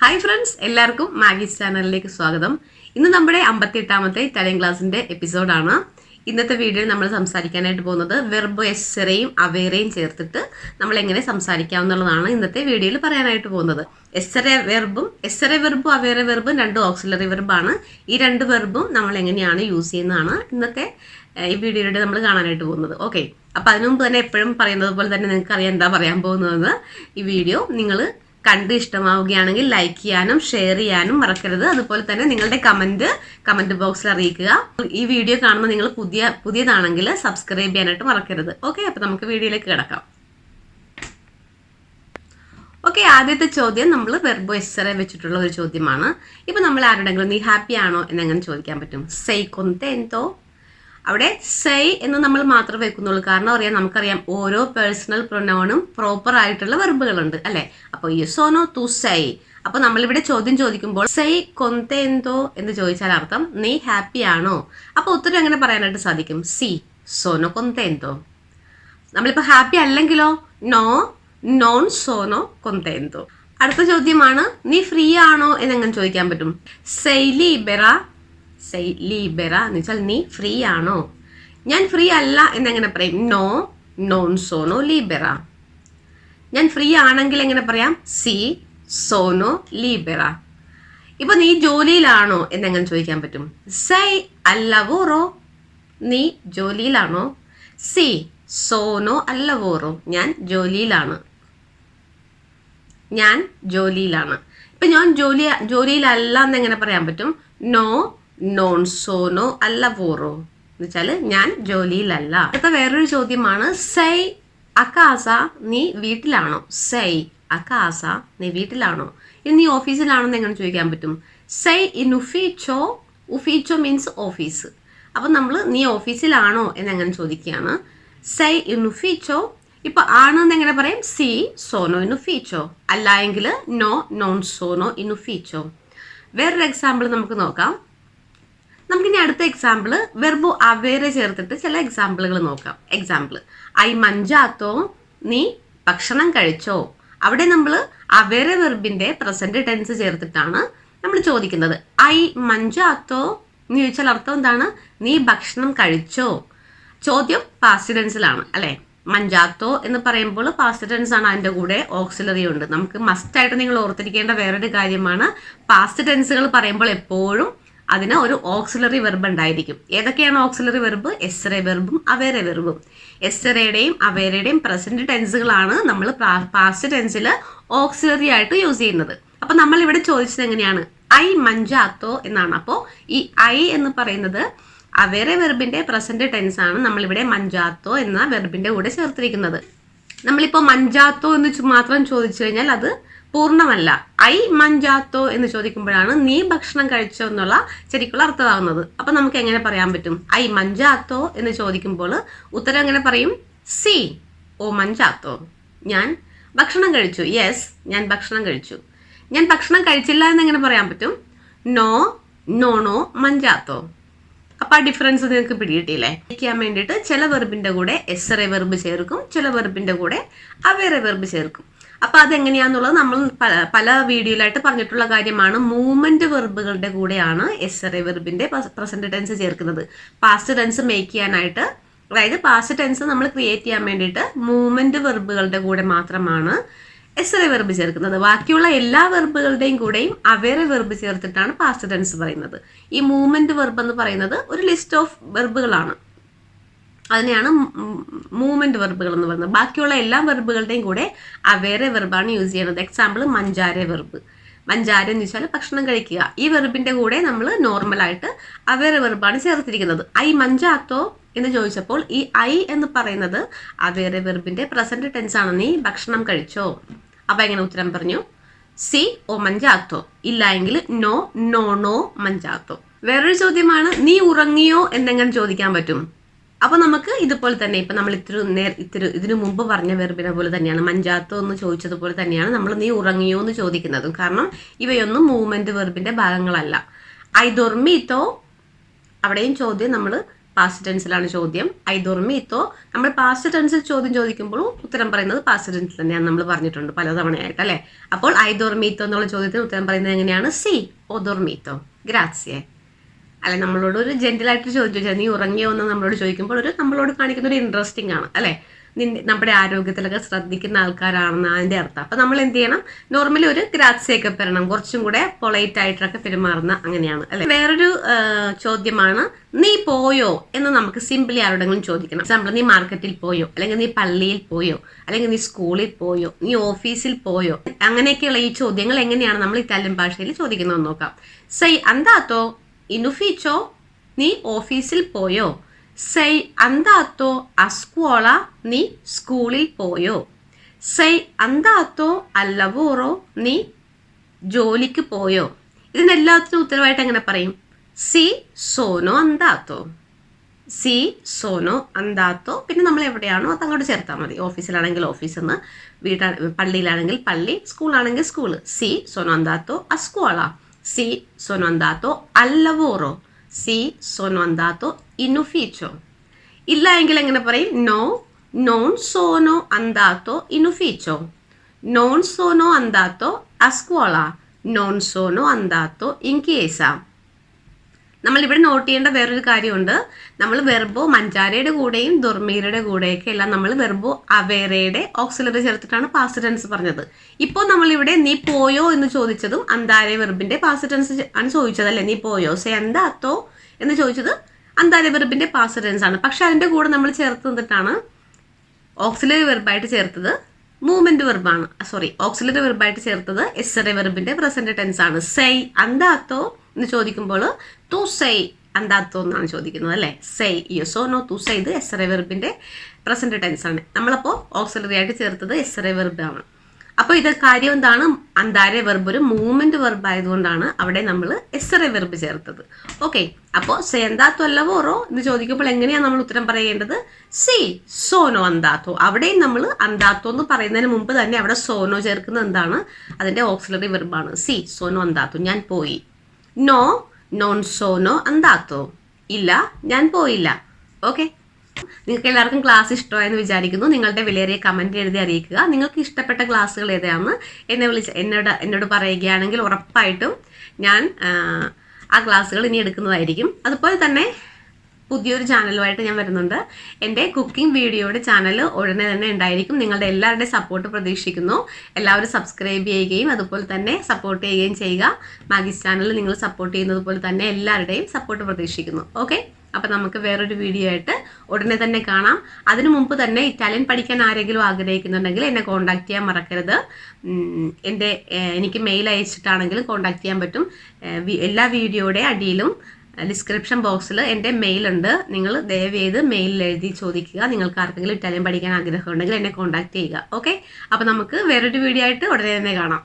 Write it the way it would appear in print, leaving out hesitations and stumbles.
Hi friends, എല്ലാവർക്കും മാഗീസ് ചാനലിലേക്ക് സ്വാഗതം. ഇന്ന് നമ്മുടെ 58ാമത്തെ ഇറ്റാലിയൻ ക്ലാസ്സിന്റെ എപ്പിസോഡാണ്. ഇന്നത്തെ വീഡിയോയിൽ നമ്മൾ സംസാരിക്കാനായിട്ട് പോകുന്നത് വെർബോ എസ്സറയും അവേറയും ചേർത്തിട്ട് നമ്മൾ എങ്ങനെ സംസാരിക്കാവുന്നതാണ് ഇന്നത്തെ വീഡിയോയിൽ പറയാനായിട്ട് പോകുന്നത്. എസ്സറെ വെർബും അവേറെ വെർബും രണ്ട് ഓക്സിലറി വെർബാണ്. ഈ രണ്ട് വെർബും നമ്മൾ എങ്ങനെയാണ് യൂസ് ചെയ്യുന്നതാണ് ഇന്നത്തെ ഈ വീഡിയോയിലൂടെ നമ്മൾ കാണാനായിട്ട് പോകുന്നത്. ഓക്കെ, അപ്പം അതിനു മുമ്പ് തന്നെ എപ്പോഴും പറയുന്നത് പോലെ തന്നെ നിങ്ങൾക്ക് അറിയാം എന്താ പറയാൻ പോകുന്നതെന്ന്. ഈ വീഡിയോ നിങ്ങൾ കണ്ട് ഇഷ്ടമാവുകയാണെങ്കിൽ ലൈക്ക് ചെയ്യാനും ഷെയർ ചെയ്യാനും മറക്കരുത്. അതുപോലെ തന്നെ നിങ്ങളുടെ കമന്റ് ബോക്സിൽ അറിയിക്കുക. ഈ വീഡിയോ കാണുമ്പോൾ നിങ്ങൾ പുതിയതാണെങ്കിൽ സബ്സ്ക്രൈബ് ചെയ്യാനായിട്ട് മറക്കരുത്. ഓക്കെ, അപ്പൊ നമുക്ക് വീഡിയോയിലേക്ക് കിടക്കാം. ഓക്കെ, ആദ്യത്തെ ചോദ്യം നമ്മൾ വെർബോ എസ്സറെ വെച്ചിട്ടുള്ള ഒരു ചോദ്യമാണ്. ഇപ്പൊ നമ്മൾ ആരുടെങ്കിലും നീ ഹാപ്പി ആണോ എന്നെങ്ങനെ ചോദിക്കാൻ പറ്റും? സൈ കൊന്തോ. അവിടെ സൈ എന്ന് നമ്മൾ മാത്രം വെക്കുന്നുള്ളൂ. കാരണം നമുക്കറിയാം ഓരോ പേഴ്സണൽ പ്രൊനൗണും പ്രോപ്പർ ആയിട്ടുള്ള വെർബുകളുണ്ട് അല്ലെ. അപ്പൊ യുസോനോ തു സൈ. അപ്പൊ നമ്മളിവിടെ ചോദ്യം ചോദിക്കുമ്പോൾ സൈ കൊന്തോ എന്ന് ചോദിച്ചാൽ അർത്ഥം നീ ഹാപ്പി ആണോ. അപ്പൊ ഉത്തരം എങ്ങനെ പറയാനായിട്ട് സാധിക്കും? സി സോനോ കൊന്തോ. നമ്മളിപ്പോ ഹാപ്പി അല്ലെങ്കിലോ നോ നോൺ സോനോ കൊന്തോ. അടുത്ത ചോദ്യമാണ് നീ ഫ്രീ ആണോ എന്നെങ്ങനെ ചോദിക്കാൻ പറ്റും? സൈ ലീബെറ എന്ന് വെച്ചാൽ നീ ഫ്രീ ആണോ. ഞാൻ ഫ്രീ അല്ല എന്നെങ്ങനെ പറയും? നോ നോൺ സോനോ ലീബെറ. ഞാൻ ഫ്രീ ആണെങ്കിൽ എങ്ങനെ പറയാം? സി സോനോ ലീബെറ. ഇപ്പൊ നീ ജോലിയിലാണോ എന്നെങ്ങനെ ചോദിക്കാൻ പറ്റും? സൈ അല്ലവോറോ. നീ ജോലിയിലാണോ? സി സോനോ അല്ലവോറോ. ഞാൻ ജോലിയിലാണ്. ഇപ്പൊ ഞാൻ ജോലിയിലല്ല എന്നെങ്ങനെ പറയാൻ പറ്റും? നോ നോൺ സോനോ അല്ലവോറോ എന്ന് വെച്ചാല് ഞാൻ ജോലിയിലല്ല. അടുത്ത വേറൊരു ചോദ്യമാണ് സൈ അക്കാസ നീ വീട്ടിലാണോ. സൈ അക്കാസ നീ വീട്ടിലാണോ. ഇനി നീ ഓഫീസിലാണോ എന്ന് എങ്ങനെ ചോദിക്കാൻ പറ്റും? സൈ ഇൻ ഉഫീച്ചോ. ഉഫീച്ചോ മീൻസ് ഓഫീസ്. അപ്പൊ നമ്മൾ നീ ഓഫീസിലാണോ എന്നെങ്ങനെ ചോദിക്കുകയാണ്. സൈ ഇൻ ഉഫീച്ചോ. ഇപ്പൊ ആണെന്ന് എങ്ങനെ പറയും? സി സോനോ ഇൻ ഉഫീച്ചോ. അല്ല എങ്കിൽ നോ നോൺ സോനോ ഇൻ ഉഫീച്ചോ. വേറൊരു എക്സാമ്പിൾ നമുക്ക് നോക്കാം. നമുക്കിനി അടുത്ത എക്സാമ്പിള് വെർബോ അവേറെ ചേർത്തിട്ട് ചില എക്സാമ്പിളുകൾ നോക്കാം. എക്സാമ്പിൾ ഐ മഞ്ചാത്തോ. നീ ഭക്ഷണം കഴിച്ചോ. അവിടെ നമ്മൾ അവേറെ വെർബിന്റെ പ്രസന്റ് ടെൻസ് ചേർത്തിട്ടാണ് നമ്മൾ ചോദിക്കുന്നത്. ഐ മഞ്ചാത്തോ എന്ന് ചോദിച്ചാൽ അർത്ഥം എന്താണ്? നീ ഭക്ഷണം കഴിച്ചോ. ചോദ്യം പാസ്റ്റ് ടെൻസിലാണ് അല്ലെ. മഞ്ചാത്തോ എന്ന് പറയുമ്പോൾ പാസ്റ്റ് ടെൻസ് ആണ്, അതിന്റെ കൂടെ ഓക്സിലറി ഉണ്ട്. നമുക്ക് മസ്റ്റ് ആയിട്ട് നിങ്ങൾ ഓർത്തിരിക്കേണ്ട വേറൊരു കാര്യമാണ്, പാസ്റ്റ് ടെൻസുകൾ പറയുമ്പോൾ എപ്പോഴും അതിന് ഒരു ഓക്സിലറി വെർബ് ഉണ്ടായിരിക്കും. ഏതൊക്കെയാണ് ഓക്സിലറി വെർബ്? എസ്സറെ വെർബും അവേറെ വെർബും. എസ്സറയുടെയും അവേറയുടെയും പ്രസന്റ് ടെൻസുകളാണ് നമ്മൾ പാസ്റ്റ് ടെൻസിൽ ഓക്സിലറി ആയിട്ട് യൂസ് ചെയ്യുന്നത്. അപ്പൊ നമ്മൾ ഇവിടെ ചോദിച്ചത് എങ്ങനെയാണ്? ഐ മഞ്ചാത്തോ എന്നാണ്. അപ്പോൾ ഈ ഐ എന്ന് പറയുന്നത് അവേറെ വെർബിന്റെ പ്രസന്റ് ടെൻസ് ആണ് നമ്മളിവിടെ മഞ്ചാത്തോ എന്ന വെർബിന്റെ കൂടെ ചേർത്തിരിക്കുന്നത്. നമ്മളിപ്പോ മഞ്ചാത്തോ എന്ന് മാത്രം ചോദിച്ചു കഴിഞ്ഞാൽ അത് പൂർണ്ണമല്ല. ഐ മഞ്ചാത്തോ എന്ന് ചോദിക്കുമ്പോഴാണ് നീ ഭക്ഷണം കഴിച്ചോ എന്നുള്ള ശരിക്കുള്ള അർത്ഥമാകുന്നത്. അപ്പൊ നമുക്ക് എങ്ങനെ പറയാൻ പറ്റും? ഐ മഞ്ചാത്തോ എന്ന് ചോദിക്കുമ്പോൾ ഉത്തരം എങ്ങനെ പറയും? സി ഓ മഞ്ചാത്തോ. ഞാൻ ഭക്ഷണം കഴിച്ചു. യെസ്, ഞാൻ ഭക്ഷണം കഴിച്ചു. ഞാൻ ഭക്ഷണം കഴിച്ചില്ല എന്ന് എങ്ങനെ പറയാൻ പറ്റും? നോ നോണോ മഞ്ചാത്തോ. അപ്പൊ ആ ഡിഫറൻസ് നിങ്ങൾക്ക് പിടികിട്ടിയില്ലേ? ചെയ്യാൻ വേണ്ടിയിട്ട് ചില വെർബിന്റെ കൂടെ എസ്സറെ വെർബ് ചേർക്കും, ചില വെർബിന്റെ കൂടെ അവേറെ വെർബ് ചേർക്കും. അപ്പൊ അതെങ്ങനെയാന്നുള്ളത് നമ്മൾ പല വീഡിയോയിലായിട്ട് പറഞ്ഞിട്ടുള്ള കാര്യമാണ്. മൂവ്മെന്റ് വെർബുകളുടെ കൂടെയാണ് എസ്സറെ വെർബിന്റെ പ്രസന്റ് ടെൻസ് ചേർക്കുന്നത്. പാസ്റ്റ് ടെൻസ് മേക്ക് ചെയ്യാനായിട്ട്, അതായത് പാസ്റ്റ് ടെൻസ് നമ്മൾ ക്രിയേറ്റ് ചെയ്യാൻ വേണ്ടിയിട്ട് മൂവ്മെന്റ് വെർബുകളുടെ കൂടെ മാത്രമാണ് എസ്സറെ വെർബ് ചേർക്കുന്നത്. ബാക്കിയുള്ള എല്ലാ വെർബുകളുടെയും കൂടെയും അവേറെ വെർബ് ചേർത്തിട്ടാണ് പാസ്റ്റ് ടെൻസ് പറയുന്നത്. ഈ മൂവ്മെന്റ് വെർബ് എന്ന് പറയുന്നത് ഒരു ലിസ്റ്റ് ഓഫ് വെർബുകളാണ്. അതിനെയാണ് മൂവ്മെന്റ് വെർബുകൾ എന്ന് പറയുന്നത്. ബാക്കിയുള്ള എല്ലാ വെർബുകളുടെയും കൂടെ അവേറെ വെർബാണ് യൂസ് ചെയ്യുന്നത്. എക്സാമ്പിൾ മഞ്ചാരെ വെർബ്. മഞ്ചാര എന്ന് വെച്ചാൽ ഭക്ഷണം കഴിക്കുക. ഈ വെർബിന്റെ കൂടെ നമ്മൾ നോർമലായിട്ട് അവേറെ വെർബാണ് ചേർത്തിരിക്കുന്നത്. ഐ മഞ്ചാത്തോ എന്ന് ചോദിച്ചപ്പോൾ ഈ ഐ എന്ന് പറയുന്നത് അവേറെ വെർബിന്റെ പ്രസന്റ് ടെൻസ് ആണ്. നീ ഭക്ഷണം കഴിച്ചോ. അപ്പൊ എങ്ങനെ ഉത്തരം പറഞ്ഞു? സി ഓ മഞ്ചാത്തോ. ഇല്ല എങ്കിൽ നോ നോണോ മഞ്ചാത്തോ. വേറൊരു ചോദ്യമാണ് നീ ഉറങ്ങിയോ എന്നെങ്ങനെ ചോദിക്കാൻ പറ്റും? അപ്പൊ നമുക്ക് ഇതുപോലെ തന്നെ ഇപ്പൊ നമ്മൾ ഇതിനു മുമ്പ് പറഞ്ഞ വെർബിനെ പോലെ തന്നെയാണ്, മഞ്ചാത്തോ എന്ന് ചോദിച്ചതുപോലെ തന്നെയാണ് നമ്മൾ നീ ഉറങ്ങിയോ എന്ന് ചോദിക്കുന്നതും. കാരണം ഇവയൊന്നും മൂവ്മെന്റ് വെർബിന്റെ ഭാഗങ്ങളല്ല. ഐ ദൊർമീത്തോ. അവിടെയും ചോദ്യം നമ്മൾ പാസ്റ്റ് ടെൻസിലാണ് ചോദ്യം. ഐ ഡോർമിത്തോ നമ്മൾ പാസ്റ്റ് ടെൻസിൽ ചോദ്യം ചോദിക്കുമ്പോഴും ഉത്തരം പറയുന്നത് പാസ്റ്റ് ടെൻസിൽ തന്നെയാണ് നമ്മൾ പറഞ്ഞിട്ടുണ്ട് പലതവണയായിട്ട് അല്ലേ. അപ്പോൾ ഐ ഡോർമിത്തോ എന്നുള്ള ചോദ്യത്തിന് ഉത്തരം പറയുന്നത് എങ്ങനെയാണ്? സി ഓ ഡോർമിത്തോ ഗ്രാസിയെ. അല്ലെ, നമ്മളോട് ഒരു ജെന്റിലായിട്ട് ചോദിച്ചു ചോദിച്ചാൽ നീ ഉറങ്ങിയോ എന്ന് നമ്മളോട് ചോദിക്കുമ്പോൾ നമ്മളോട് കാണിക്കുന്ന ഒരു ഇൻട്രസ്റ്റിംഗ് ആണ് അല്ലേ. നമ്മുടെ ആരോഗ്യത്തിലൊക്കെ ശ്രദ്ധിക്കുന്ന ആൾക്കാരാണെന്ന് അതിന്റെ അർത്ഥം. അപ്പൊ നമ്മൾ എന്ത് ചെയ്യണം? നോർമലി ഒരു ഗ്രാസിയൊക്കെ പെരണം, കുറച്ചും കൂടെ പൊളൈറ്റ് ആയിട്ടൊക്കെ പെരുമാറുന്ന അങ്ങനെയാണ് അല്ലെ. വേറൊരു ചോദ്യമാണ് നീ പോയോ എന്ന് നമുക്ക് സിംപിളി ആരോടെങ്കിലും ചോദിക്കണം. എക്സാമ്പിൾ, നീ മാർക്കറ്റിൽ പോയോ, അല്ലെങ്കിൽ നീ പള്ളിയിൽ പോയോ, അല്ലെങ്കിൽ നീ സ്കൂളിൽ പോയോ, നീ ഓഫീസിൽ പോയോ, അങ്ങനെയൊക്കെയുള്ള ഈ ചോദ്യങ്ങൾ എങ്ങനെയാണ് നമ്മൾ ഇറ്റാലിയൻ ഭാഷയിൽ ചോദിക്കുന്നതെന്ന് നോക്കാം. സൈ അന്താത്തോ ഇനുഫിച്ചോ, നീ ഓഫീസിൽ പോയോ. സൈ അന്താത്തോ അസ്കോള, നീ സ്കൂളിൽ പോയോ. സൈ അന്താത്തോ അല്ലവോറോ, നീ ജോലിക്ക് പോയോ. ഇതിനെല്ലാത്തിനും ഉത്തരവായിട്ട് എങ്ങനെ പറയും? സി സോനോ അന്താത്തോ. സി സോനോ അന്താത്തോ. പിന്നെ നമ്മൾ എവിടെയാണോ അത് അങ്ങോട്ട് ചേർത്താൽ മതി. ഓഫീസിലാണെങ്കിൽ ഓഫീസ് എന്ന്, പള്ളിയിലാണെങ്കിൽ പള്ളി, സ്കൂളാണെങ്കിൽ സ്കൂള്. സി സോനോ അന്താത്തോ അസ്കോള. സി സോനോ അന്താത്തോ അല്ലവോറോ. സി സോനോ അന്താത്തോ ഇൻ ufficio. ഇല്ല എങ്കിൽ എങ്ങനെ പറയും? നോ നോൺ സോനോ അന്താത്തോ ഇൻ ufficio. നോൺ സോനോ അന്താത്തോ അസ്കോള. നോൺ സോനോ അന്താത്തോ ഇൻ chiesa. നമ്മൾ ഇവിടെ നോട്ട് ചെയ്യേണ്ട വേറൊരു കാര്യമുണ്ട്. നമ്മൾ വെർബോ മഞ്ചാരയുടെ കൂടെയും ദൊർമീരയുടെ കൂടെയൊക്കെ എല്ലാം നമ്മൾ വെർബോ അവേരയുടെ ഓക്സിലറി ചേർത്തിട്ടാണ് പാസ്റ്റ് ടെൻസ് പറഞ്ഞത്. ഇപ്പോൾ നമ്മളിവിടെ നീ പോയോ എന്ന് ചോദിച്ചതും അന്താരെ വെർബിന്റെ പാസ്റ്റ് ടെൻസ് ആണ് ചോദിച്ചതല്ലേ. നീ പോയോ, സേ അന്താത്തോ എന്ന് ചോദിച്ചത് അന്താരെ വെർബിന്റെ പാസ്റ്റ് ടെൻസ് ആണ്. പക്ഷെ അതിന്റെ കൂടെ നമ്മൾ ചേർത്ത് നിന്നിട്ടാണ് ഓക്സിലറി വെർബായിട്ട് ചേർത്തത് മൂവ്മെന്റ് വെർബാണ്. ഓക്സിലറി വെർബായിട്ട് ചേർത്തത് എസ്സറെ വെർബിന്റെ പ്രസന്റ് ടെൻസ് ആണ്. സൈ അന്താത്തോ എന്ന് ചോദിക്കുമ്പോൾ തു സൈ അന്താത്തോ എന്നാണ് ചോദിക്കുന്നത് അല്ലേ. സൈ യെസോ നോ തു സൈ, ഇത് എസ്സറെ വെർബിന്റെ പ്രസന്റ് ടെൻസ് ആണ്. നമ്മളപ്പോൾ ഓക്സിലറി ആയിട്ട് ചേർത്തത് എസ്സറെ വെർബാണ്. അപ്പോൾ ഇത് കാര്യം എന്താണ്? അന്താരെ വെർബ് ഒരു മൂവ്മെന്റ് വെർബ് ആയതുകൊണ്ടാണ് അവിടെ നമ്മൾ എസ്സറെ വെർബ് ചേർത്തത്. ഓക്കെ, അപ്പോൾ സേ അന്താത്തോ അല്ലവോറോ എന്ന് ചോദിക്കുമ്പോൾ എങ്ങനെയാണ് നമ്മൾ ഉത്തരം പറയേണ്ടത്? സി സോനോ അന്താത്തോ. അവിടെയും നമ്മൾ അന്താത്തോ എന്ന് പറയുന്നതിന് മുമ്പ് തന്നെ അവിടെ സോനോ ചേർക്കുന്നത് എന്താണ്? അതിന്റെ ഓക്സിലറി വെർബാണ്. സി സോനോ അന്താത്തോ, ഞാൻ പോയി. നോ നോൺ സോനോ അന്താത്തോ, ഇല്ല ഞാൻ പോയില്ല. ഓക്കെ, നിങ്ങൾക്ക് എല്ലാവർക്കും ക്ലാസ് ഇഷ്ടമായെന്ന് വിചാരിക്കുന്നു. നിങ്ങളുടെ വിലയേറിയ കമന്റ് എഴുതി അറിയിക്കുക. നിങ്ങൾക്ക് ഇഷ്ടപ്പെട്ട ക്ലാസ്സുകൾ ഏതാണെന്ന് എന്നോട് പറയുകയാണെങ്കിൽ ഉറപ്പായിട്ടും ഞാൻ ആ ക്ലാസ്സുകൾ ഇനി എടുക്കുന്നതായിരിക്കും. അതുപോലെ തന്നെ പുതിയൊരു ചാനലുമായിട്ട് ഞാൻ വരുന്നുണ്ട്. എൻ്റെ കുക്കിംഗ് വീഡിയോയുടെ ചാനൽ ഉടനെ തന്നെ ഉണ്ടായിരിക്കും. നിങ്ങളുടെ എല്ലാവരുടെയും സപ്പോർട്ട് പ്രതീക്ഷിക്കുന്നു. എല്ലാവരും സബ്സ്ക്രൈബ് ചെയ്യുകയും അതുപോലെ തന്നെ സപ്പോർട്ട് ചെയ്യുകയും ചെയ്യുക. മാഗീസ് ചാനൽ നിങ്ങൾ സപ്പോർട്ട് ചെയ്യുന്നത് പോലെ തന്നെ എല്ലാവരുടെയും സപ്പോർട്ട് പ്രതീക്ഷിക്കുന്നു. ഓക്കെ, അപ്പം നമുക്ക് വേറൊരു വീഡിയോ ആയിട്ട് ഉടനെ തന്നെ കാണാം. അതിനു മുമ്പ് തന്നെ ഇറ്റാലിയൻ പഠിക്കാൻ ആരെങ്കിലും ആഗ്രഹിക്കുന്നുണ്ടെങ്കിൽ എന്നെ കോൺടാക്ട് ചെയ്യാൻ മറക്കരുത്. എനിക്ക് മെയിൽ അയച്ചിട്ടാണെങ്കിലും കോൺടാക്ട് ചെയ്യാൻ പറ്റും. എല്ലാ വീഡിയോയുടെ അടിയിലും ഡിസ്ക്രിപ്ഷൻ ബോക്സിൽ എൻ്റെ മെയിലുണ്ട്. നിങ്ങൾ ദയവ് ചെയ്ത് മെയിലിൽ എഴുതി ചോദിക്കുക. നിങ്ങൾക്ക് ആർക്കെങ്കിലും ഇറ്റാലിയൻ പഠിക്കാൻ ആഗ്രഹമുണ്ടെങ്കിൽ എന്നെ കോൺടാക്ട് ചെയ്യുക. ഓക്കെ, അപ്പോൾ നമുക്ക് വേറൊരു വീഡിയോ ആയിട്ട് ഉടനെ തന്നെ കാണാം.